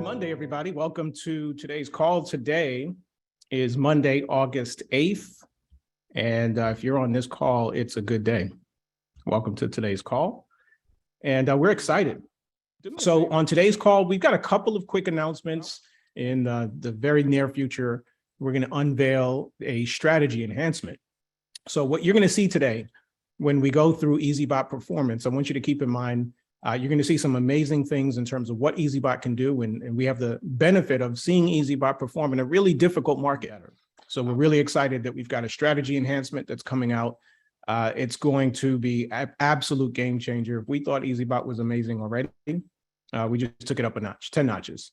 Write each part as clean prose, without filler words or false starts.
Monday, everybody. Welcome to today's call. Today is Monday, August 8th. And if you're on this call, it's a good day. Welcome to today's call. And we're excited. So on today's call, we've got a couple of quick announcements. In the very near future, we're going to unveil a strategy enhancement. So what you're going to see today when we go through EazyBot performance, I want you to keep in mind, you're going to see some amazing things in terms of what EazyBot can do. And we have the benefit of seeing EazyBot perform in a really difficult market. So we're really excited that we've got a strategy enhancement that's coming out. It's going to be an absolute game changer. If we thought EazyBot was amazing already, we just took it up a notch, 10 notches.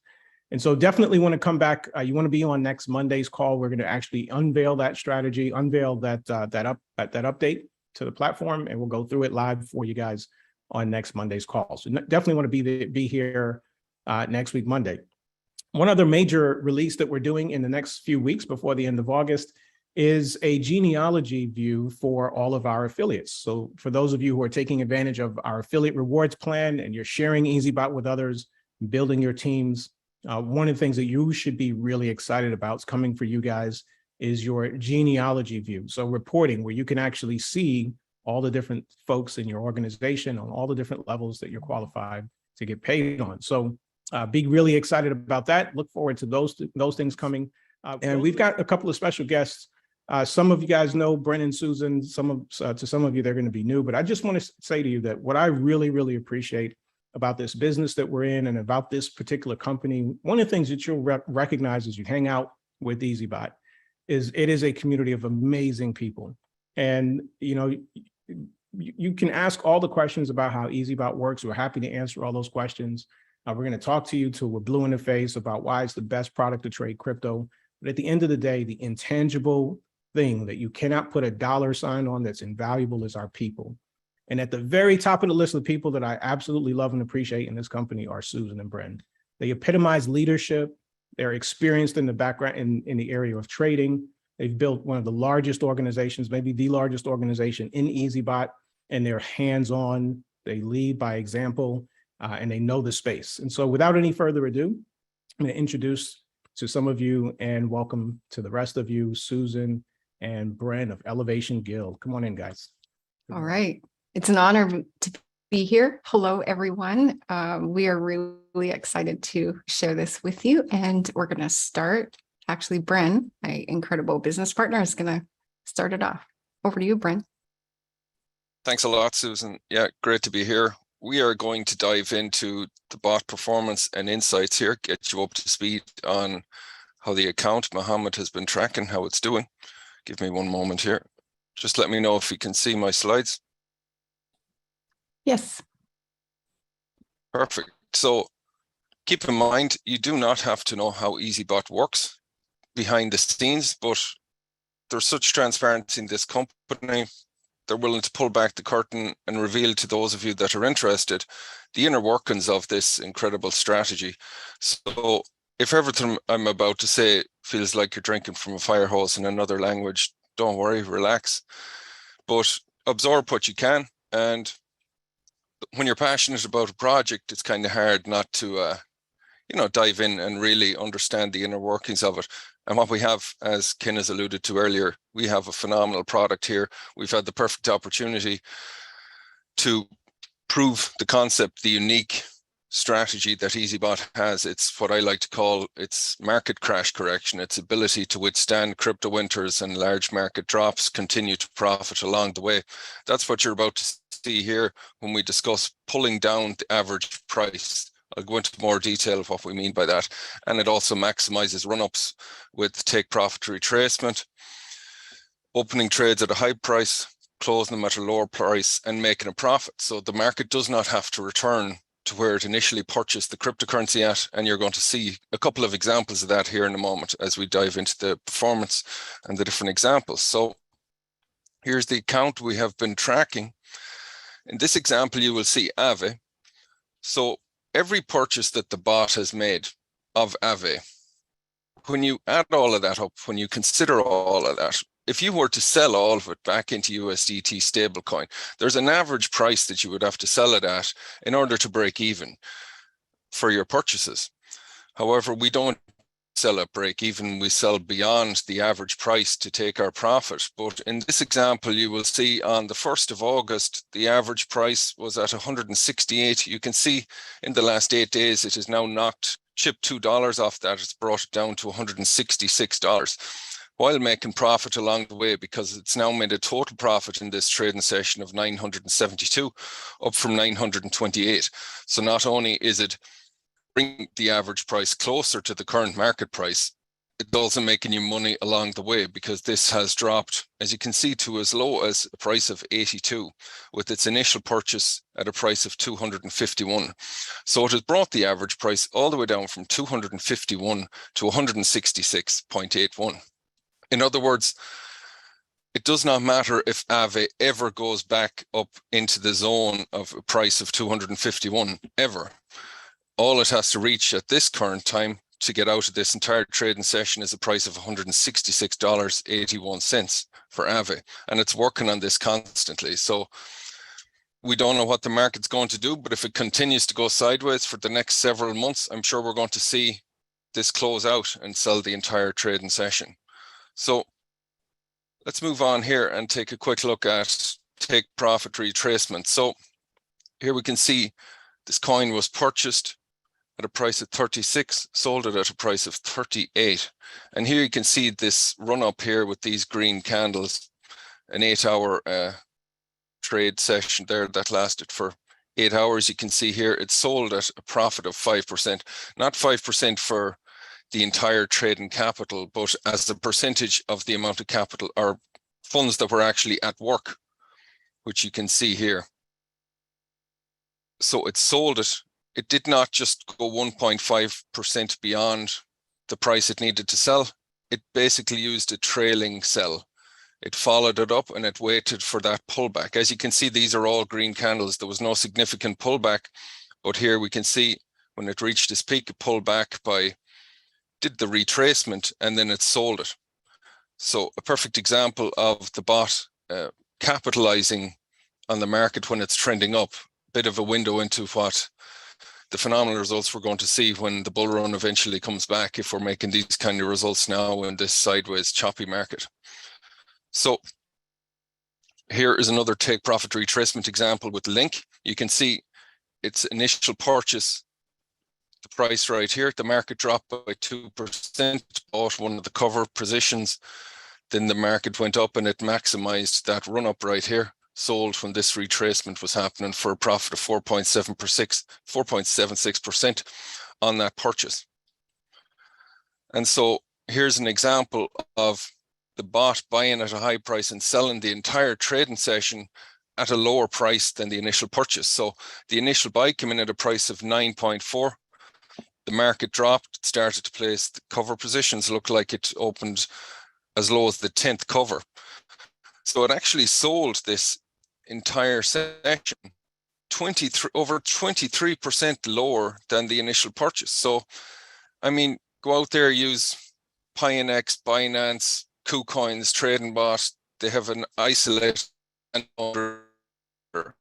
And so definitely want to come back. You want to be on next Monday's call. We're going to actually unveil that strategy, unveil that update to the platform, and we'll go through it live for you guys on next Monday's call. So definitely want to be here next week, Monday. One other major release that we're doing in the next few weeks before the end of August is a genealogy view for all of our affiliates. So for those of you who are taking advantage of our affiliate rewards plan and you're sharing EazyBot with others, building your teams, one of the things that you should be really excited about is coming for you guys is your genealogy view. So reporting where you can actually see all the different folks in your organization on all the different levels that you're qualified to get paid on. So be really excited about that. Look forward to those things coming. And we've got a couple of special guests. Some of you guys know Brent and Susan. To some of you, they're going to be new. But I just want to say to you that what I really, really appreciate about this business that we're in and about this particular company, one of the things that you'll recognize as you hang out with EazyBot is it is a community of amazing people. And, you know, you can ask all the questions about how EazyBot works. We're happy to answer all those questions. We're going to talk to you till we're blue in the face about why it's the best product to trade crypto. But at the end of the day, the intangible thing that you cannot put a dollar sign on that's invaluable is our people. And at the very top of the list of people that I absolutely love and appreciate in this company are Susan and Brent. They epitomize leadership. They're experienced in the background in the area of trading. They've built one of the largest organizations, maybe the largest organization in EazyBot, and they're hands-on. They lead by example, and they know the space. And so without any further ado, I'm going to introduce to some of you and welcome to the rest of you, Susan and Brent of Elevation Guild. Come on in, guys. All right. It's an honor to be here. Hello, everyone. We are really excited to share this with you. And we're going to start. Actually, Bren, my incredible business partner, is going to start it off. Over to you, Bren. Thanks a lot, Susan. Yeah, great to be here. We are going to dive into the bot performance and insights here, get you up to speed on how the account Mohammed has been tracking, how it's doing. Give me one moment here. Just let me know if you can see my slides. Yes. Perfect. So keep in mind, you do not have to know how EazyBot works behind the scenes, but there's such transparency in this company. They're willing to pull back the curtain and reveal to those of you that are interested the inner workings of this incredible strategy. So if everything I'm about to say feels like you're drinking from a fire hose in another language, don't worry, relax, but absorb what you can. And when you're passionate about a project, it's kind of hard not to, dive in and really understand the inner workings of it. And what we have, as Ken has alluded to earlier, we have a phenomenal product here. We've had the perfect opportunity to prove the concept, the unique strategy that EazyBot has. It's what I like to call its market crash correction, its ability to withstand crypto winters and large market drops, continue to profit along the way. That's what you're about to see here when we discuss pulling down the average price. I'll go into more detail of what we mean by that. And it also maximizes run-ups with take profit retracement, opening trades at a high price, closing them at a lower price, and making a profit. So the market does not have to return to where it initially purchased the cryptocurrency at. And you're going to see a couple of examples of that here in a moment as we dive into the performance and the different examples. So here's the account we have been tracking. In this example, you will see Aave. So every purchase that the bot has made of Aave, when you add all of that up, when you consider all of that, if you were to sell all of it back into USDT stablecoin, there's an average price that you would have to sell it at in order to break even for your purchases. However, we don't sell at break even, we sell beyond the average price to take our profit. But in this example, you will see on the 1st of August, the average price was at 168. You can see in the last 8 days, it has now chipped $2 off that. It's brought it down to $166 while making profit along the way, because it's now made a total profit in this trading session of 972, up from 928. So not only is it bring the average price closer to the current market price, it's also making you money along the way, because this has dropped, as you can see, to as low as a price of 82 with its initial purchase at a price of 251. So it has brought the average price all the way down from 251 to 166.81. In other words, it does not matter if AVE ever goes back up into the zone of a price of 251, ever. All it has to reach at this current time to get out of this entire trading session is a price of $166.81 for AVE. And it's working on this constantly. So we don't know what the market's going to do, but if it continues to go sideways for the next several months, I'm sure we're going to see this close out and sell the entire trading session. So let's move on here and take a quick look at take profit retracement. So here we can see this coin was purchased at a price of 36, sold it at a price of 38. And here you can see this run up here with these green candles, an 8-hour trade session there that lasted for 8 hours. You can see here it sold at a profit of 5%, not 5% for the entire trading capital, but as a percentage of the amount of capital or funds that were actually at work, which you can see here. So it sold it. It did not just go 1.5% beyond the price it needed to sell. It basically used a trailing sell. It followed it up and it waited for that pullback. As you can see, these are all green candles. There was no significant pullback, but here we can see when it reached this peak, it pulled back did the retracement, and then it sold it. So a perfect example of the bot capitalizing on the market when it's trending up. Bit of a window into what the phenomenal results we're going to see when the bull run eventually comes back, if we're making these kind of results now in this sideways choppy market. So here is another take profit retracement example with Link. You can see its initial purchase, the price right here, the market dropped by 2%, bought one of the cover positions, then the market went up and it maximized that run up right here, sold when this retracement was happening for a profit of 4.76% on that purchase. And so here's an example of the bot buying at a high price and selling the entire trading session at a lower price than the initial purchase. So the initial buy came in at a price of 9.4. The market dropped, started to place the cover positions, looked like it opened as low as the 10th cover. So it actually sold this entire session over 23% lower than the initial purchase. So, I mean, go out there, use Pionex, Binance, Kucoin's trading bot. They have an isolated bot. If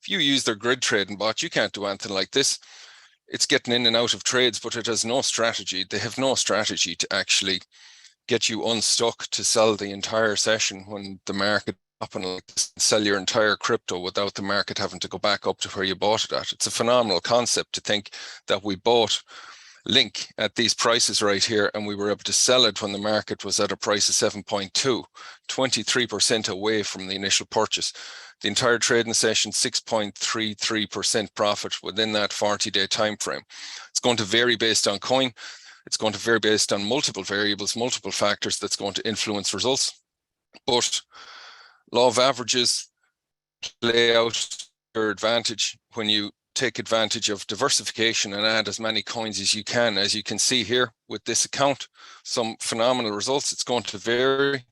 you use their grid trading bot, you can't do anything like this. It's getting in and out of trades, but it has no strategy. They have no strategy to actually get you unstuck to sell the entire session when the market up and like this, sell your entire crypto without the market having to go back up to where you bought it at. It's a phenomenal concept to think that we bought Link at these prices right here and we were able to sell it when the market was at a price of 7.2, 23% away from the initial purchase. The entire trading session, 6.33% profit within that 40-day time frame. It's going to vary based on coin. It's going to vary based on multiple variables, multiple factors that's going to influence results. But law of averages play out your advantage when you take advantage of diversification and add as many coins as you can. As you can see here with this account, some phenomenal results. It's going to vary.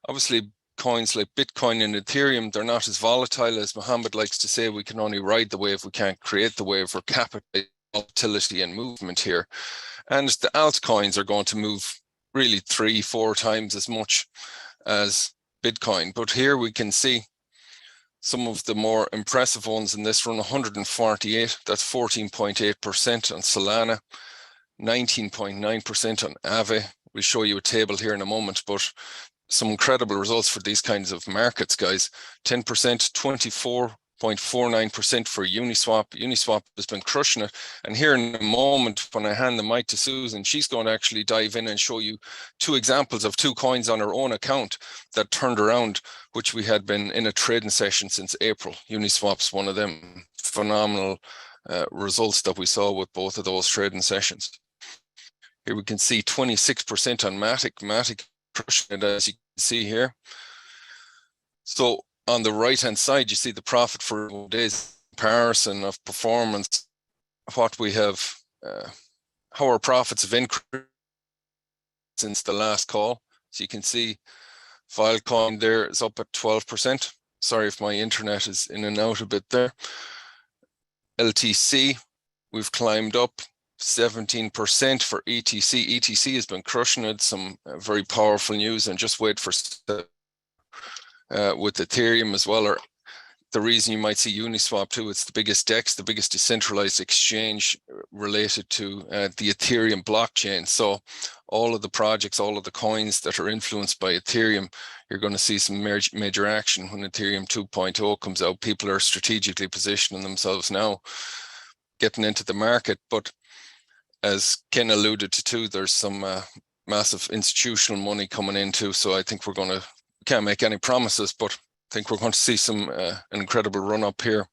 Obviously, coins like Bitcoin and Ethereum, they're not as volatile as Mohammed likes to say. We can only ride the wave, we can't create the wave or capitalize volatility and movement here. And the altcoins are going to move really 3-4 times as much as Bitcoin. But here we can see Some of the more impressive ones in this run, 148, that's 14.8% on Solana, 19.9% on Aave. We'll show you a table here in a moment, but some incredible results for these kinds of markets, guys. 10%, 24.49% for Uniswap. Uniswap has been crushing it. And here in a moment, when I hand the mic to Susan, she's going to actually dive in and show you two examples of two coins on her own account that turned around, which we had been in a trading session since April. Uniswap's one of them. Phenomenal results that we saw with both of those trading sessions. Here we can see 26% on Matic. Matic crushing it, as you can see here. So on the right-hand side, you see the profit for days comparison of performance, what we have, how our profits have increased since the last call. So you can see Filecoin there is up at 12%. Sorry if my internet is in and out a bit there. LTC, we've climbed up 17% for ETC. ETC has been crushing it. Some very powerful news, and just wait for with Ethereum as well. Or the reason you might see Uniswap too, it's the biggest DEX, the biggest decentralized exchange related to the Ethereum blockchain. So all of the projects, all of the coins that are influenced by Ethereum, you're going to see some major action when Ethereum 2.0 comes out. People are strategically positioning themselves now, getting into the market. But as Ken alluded to too, there's some massive institutional money coming in too. So I think can't make any promises, but I think we're going to see some an incredible run up here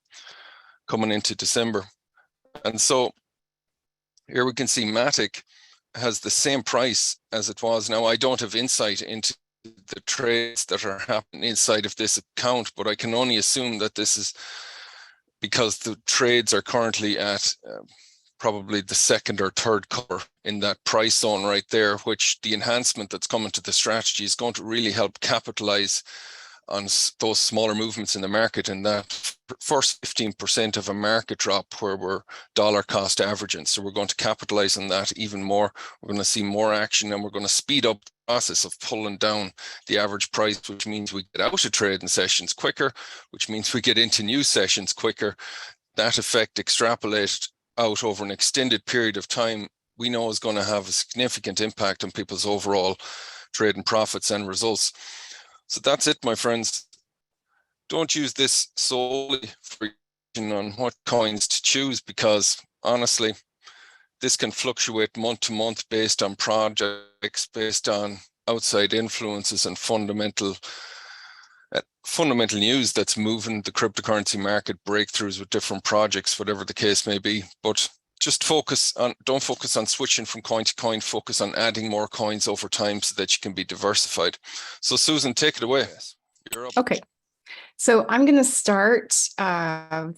coming into December. And so here we can see Matic has the same price as it was. Now, I don't have insight into the trades that are happening inside of this account, but I can only assume that this is because the trades are currently at probably the second or third color in that price zone right there, which the enhancement that's coming to the strategy is going to really help capitalize on those smaller movements in the market, and that first 15% of a market drop where we're dollar cost averaging. So we're going to capitalize on that even more. We're going to see more action, and we're going to speed up the process of pulling down the average price, which means we get out of trading sessions quicker, which means we get into new sessions quicker. That effect extrapolated out over an extended period of time, we know is going to have a significant impact on people's overall trading profits and results. So that's it, my friends. Don't use this solely for on what coins to choose, because honestly, this can fluctuate month to month based on projects, based on outside influences and fundamental news that's moving the cryptocurrency market, breakthroughs with different projects, whatever the case may be. But just don't focus on switching from coin to coin, focus on adding more coins over time so that you can be diversified. So Susan, take it away. You're up. Okay. So I'm going to start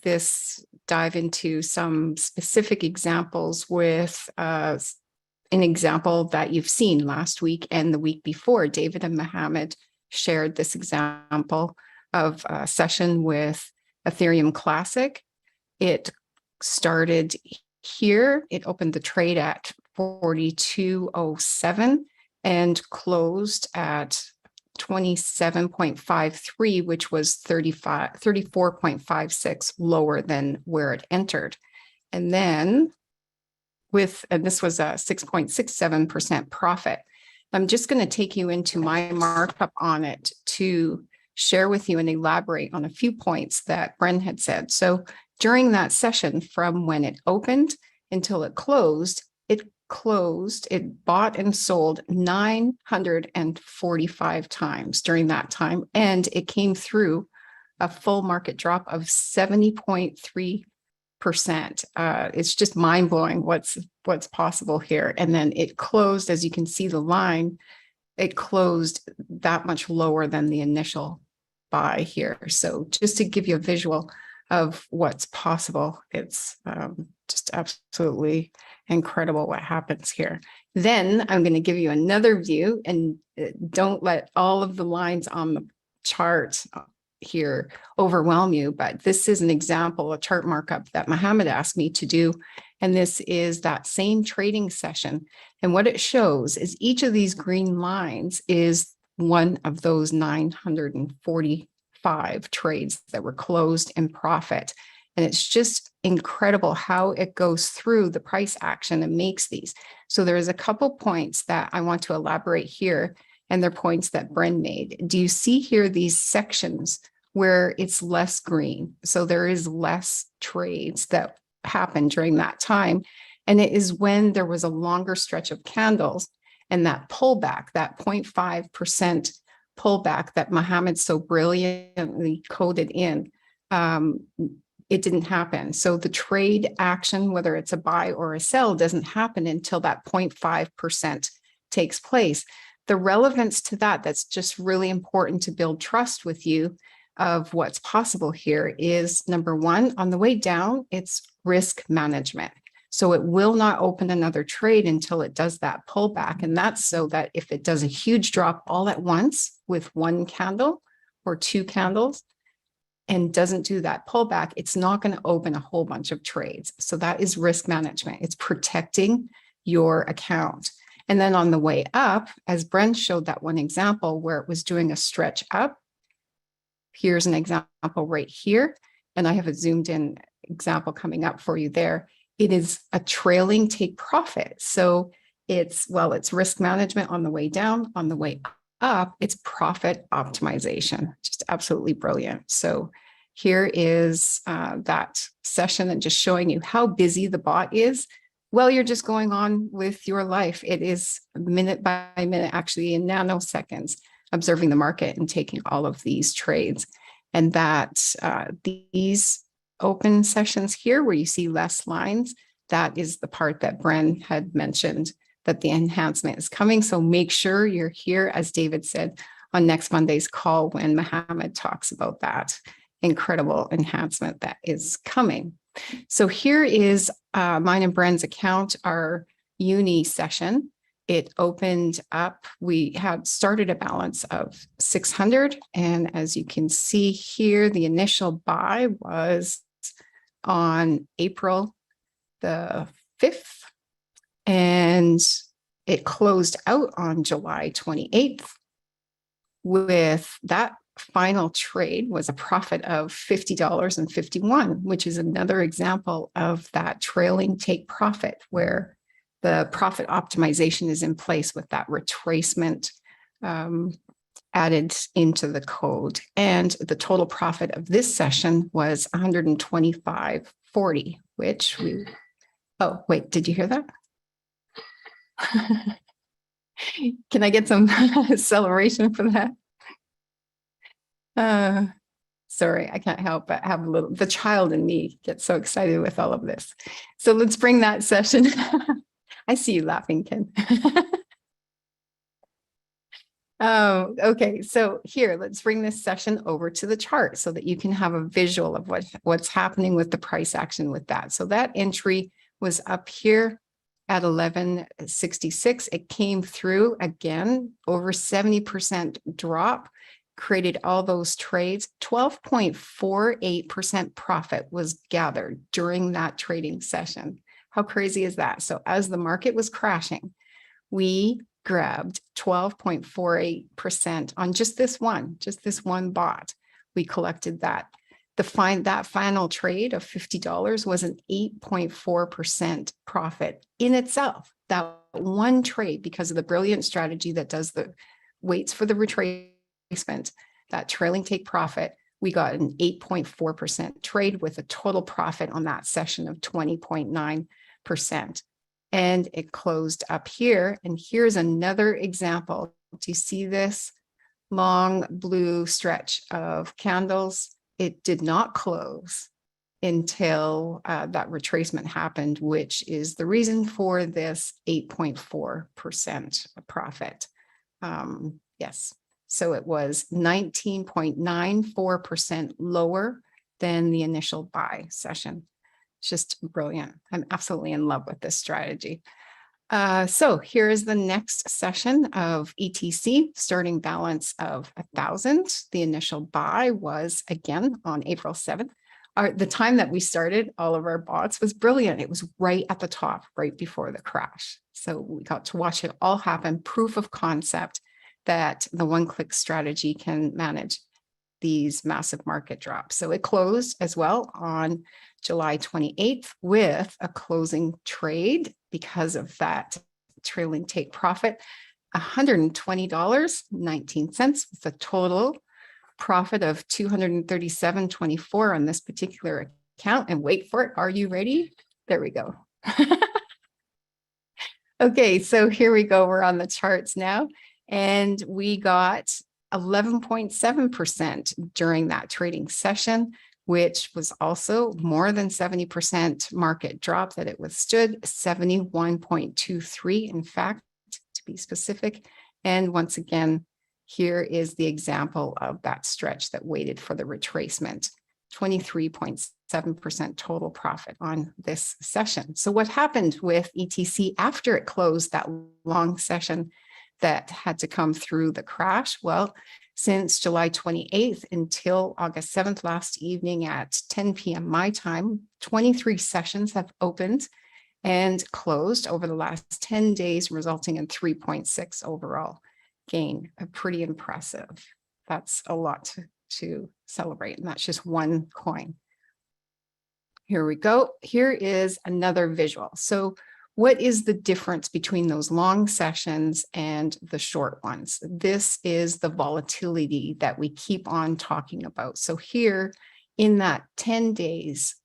this dive into some specific examples with an example that you've seen last week and the week before. David and Mohammed shared this example of a session with Ethereum Classic. It started here. It opened the trade at 42.07 and closed at 27.53, which was 34.56 lower than where it entered. And then and this was a 6.67% profit. I'm just going to take you into my markup on it to share with you and elaborate on a few points that Bren had said. So during that session, from when it opened until it closed, it bought and sold 945 times during that time. And it came through a full market drop of 70.3%. It's just mind blowing what's possible here. And then it closed, as you can see the line, it closed that much lower than the initial buy here. So just to give you a visual of what's possible, it's just absolutely incredible what happens here. Then I'm going to give you another view, and don't let all of the lines on the chart here overwhelm you, but this is an example, a chart markup that Mohammed asked me to do. And this is that same trading session. And what it shows is each of these green lines is one of those 945 5 trades that were closed in profit. And it's just incredible how it goes through the price action and makes these. So there's a couple points that I want to elaborate here, and they're points that Bren made. Do you see here these sections where it's less green? So there is less trades that happened during that time. And it is when there was a longer stretch of candles and that pullback, that 0.5% pullback that Mohammed so brilliantly coded in, it didn't happen. So the trade action, whether it's a buy or a sell, doesn't happen until that 0.5% takes place. The relevance to that, that's just really important to build trust with you of what's possible here is, number one, on the way down, it's risk management. So it will not open another trade until it does that pullback. And that's so that if it does a huge drop all at once with one candle or 2 candles and doesn't do that pullback, it's not going to open a whole bunch of trades. So that is risk management. It's protecting your account. And then on the way up, as Bren showed that one example where it was doing a stretch up, here's an example right here. And I have a zoomed in example coming up for you there. It is a trailing take profit. So it's risk management on the way down. On the way up, it's profit optimization. Just absolutely brilliant. So here is that session and just showing you how busy the bot is. Well, you're just going on with your life. It is minute by minute, actually in nanoseconds, observing the market and taking all of these trades. And that these open sessions here where you see less lines, that is the part that Bren had mentioned, that the enhancement is coming. So make sure you're here, as David said, on next Monday's call when Mohammed talks about that incredible enhancement that is coming. So here is mine and Bren's account, our uni session. It opened up, we had started a balance of 600. And as you can see here, the initial buy was on April the 5th. And it closed out on July 28th. With that final trade was a profit of $50.51, which is another example of that trailing take profit where the profit optimization is in place with that retracement added into the code. And the total profit of this session was $125.40, which we, oh, wait, did you hear that? Can I get some acceleration for that? Sorry, I can't help but have a little, the child in me gets so excited with all of this. So let's bring that session. I see you laughing, Ken. Oh, okay. So here, let's bring this session over to the chart so that you can have a visual of what's happening with the price action with that. So that entry was up here at 1166. It came through again, over 70% drop, created all those trades. 12.48% profit was gathered during that trading session. How crazy is that? So as the market was crashing, we grabbed 12.48% on just this one bot. We collected that. That final trade of $50 was an 8.4% profit in itself. That one trade, because of the brilliant strategy that does the waits for the retracement, that trailing take profit, we got an 8.4% trade with a total profit on that session of 20.9%. And it closed up here. And here's another example. Do you see this long blue stretch of candles? It did not close until that retracement happened, which is the reason for this 8.4% profit. Yes. So it was 19.94% lower than the initial buy session. It's just brilliant. I'm absolutely in love with this strategy. So here is the next session of ETC, starting balance of 1,000. The initial buy was again on April 7th. The time that we started all of our bots was brilliant. It was right at the top, right before the crash. So we got to watch it all happen. Proof of concept that the one-click strategy can manage these massive market drops. So it closed as well on July 28th with a closing trade because of that trailing take profit, $120.19 with a total profit of $237.24 on this particular account. And wait for it. Are you ready? There we go. Okay, so here we go. We're on the charts now. And we got 11.7% during that trading session, which was also more than 70% market drop that it withstood, 71.23, in fact, to be specific. And once again, here is the example of that stretch that waited for the retracement, 23.7% total profit on this session. So what happened with ETC after it closed that long session that had to come through the crash? Well, since July 28th until August 7th, last evening at 10 p.m. my time, 23 sessions have opened and closed over the last 10 days, resulting in 3.6 overall gain. Pretty impressive. That's a lot to celebrate, and that's just one coin. Here we go. Here is another visual. So what is the difference between those long sessions and the short ones? This is the volatility that we keep on talking about. So here in that 10 days,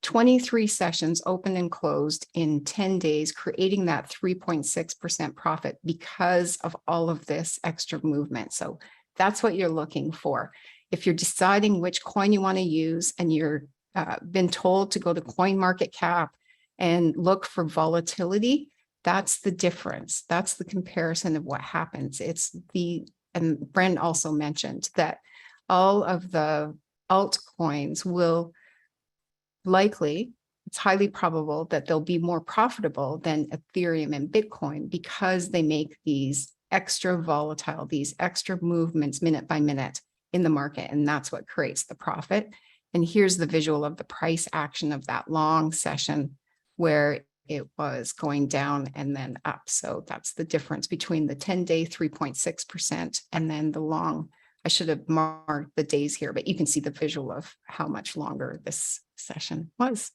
23 sessions open and closed in 10 days, creating that 3.6% profit because of all of this extra movement. So that's what you're looking for. If you're deciding which coin you want to use and you're been told to go to CoinMarketCap and look for volatility, that's the difference. That's the comparison of what happens. And Bren also mentioned that all of the altcoins will likely, it's highly probable that they'll be more profitable than Ethereum and Bitcoin because they make these extra volatile, these extra movements minute by minute in the market. And that's what creates the profit. And here's the visual of the price action of that long session where it was going down and then up. So that's the difference between the 10-day 3.6% and then the long. I should have marked the days here, but you can see the visual of how much longer this session was.